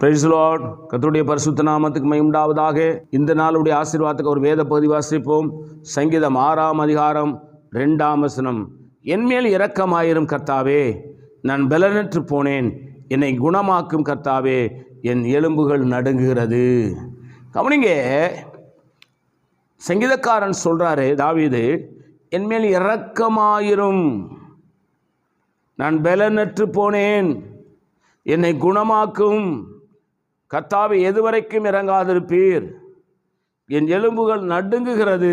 Price Lord. கர்த்தருடைய பரிசுத்த நாமத்துக்கு மகிமை உண்டாவதாக. இந்த நாளுடைய ஆசீர்வாதத்துக்கு ஒரு வேத பகுதி வாசிப்போம். சங்கீதம் 6ஆம் அதிகாரம் 2ஆம் வசனம். என்மேல் இரக்கமாயிரும் கர்த்தாவே, நான் பலனற்று போனேன், என்னை குணமாக்கும் கர்த்தாவே, என் எலும்புகள் நடுங்குகிறது. கவனிங்க, சங்கீதக்காரன் சொல்றாரு தாவீது, என்மேல் இரக்கமாயிரும், நான் பலனற்று போனேன், என்னை குணமாக்கும் கர்த்தாவே, எதுவரைக்கும் இறங்காதிருப்பீர், என் எலும்புகள் நடுங்குகிறது.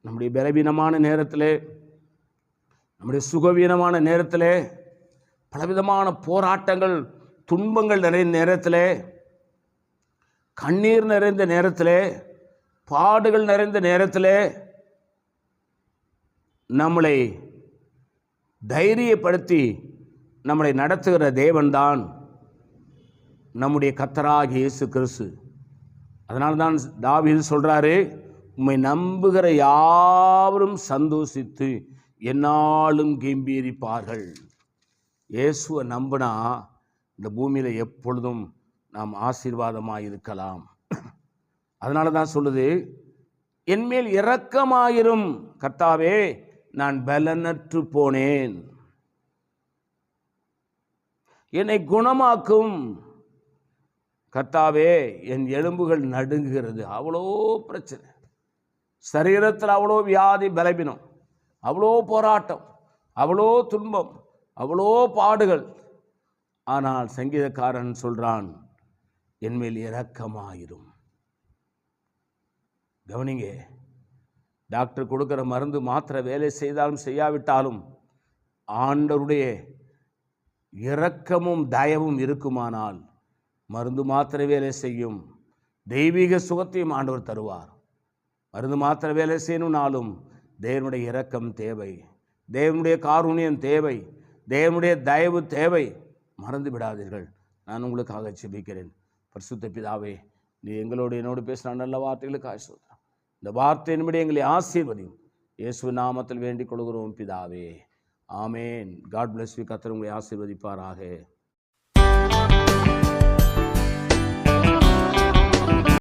நம்முடைய பலவீனமான நேரத்தில், நம்முடைய சுகவீனமான நேரத்தில், பலவிதமான போராட்டங்கள் துன்பங்கள் நிறைந்த நேரத்தில், கண்ணீர் நிறைந்த நேரத்தில், பாடுகள் நிறைந்த நேரத்தில் நம்மளை தைரியப்படுத்தி நம்மளை நடத்துகிற தேவன்தான் நம்முடைய கர்த்தராகிய இயேசு கிறிஸ்து. அதனால்தான் தாவீது சொல்றாரு, உம்மை நம்புகிற யாவரும் சந்தோஷித்து எந்நாளும் கெம்பீரிப்பார்கள். இயேசுவை நம்பினா இந்த பூமியில் எப்பொழுதும் நாம் ஆசீர்வாதமாக இருக்கலாம். அதனால தான் சொல்லுது, என்மேல் இரக்கமாயிரும் கர்த்தாவே, நான் பலனற்று போனேன், என்னை குணமாக்கும் கர்த்தாவே, என் எலும்புகள் நடுங்குகிறது. அவ்வளோ பிரச்சனை, சரீரத்தில் அவ்வளோ வியாதி பலவீனம், அவ்வளோ போராட்டம், அவ்வளோ துன்பம், அவ்வளோ பாடுகள். ஆனால் சங்கீதக்காரன் சொல்றான், என்மேல் இரக்கமாயிரும். கவனிங்க, டாக்டர் கொடுக்கிற மருந்து மாத்திரை வேலை செய்தாலும் செய்யாவிட்டாலும் ஆண்டவருடைய இரக்கமும் தயவும் இருக்குமானால் மருந்து மாத்திரை வேலை செய்யும். தெய்வீக சுகத்தையும் ஆண்டவர் தருவார். மருந்து மாத்திரை வேலை செய்யணும்னாலும் தேவனுடைய இரக்கம் தேவை, தேவனுடைய காருண்யம் தேவை, தேவனுடைய தயவு தேவை. மறந்து விடாதீர்கள். நான் உங்களுக்காக ஜெபிக்கிறேன். பரிசுத்த பிதாவே, நீ எங்களோடு என்னோடு பேசின நல்ல வார்த்தைகளுக்காக சொல்கிறேன். இந்த வார்த்தையின்படி எங்களை ஆசீர்வதியும். இயேசு நாமத்தில் வேண்டிக் கொள்கிறோம் பிதாவே, ஆமேன். God bless you. கர்த்தர் உங்களை ஆசீர்வதிப்பாராக.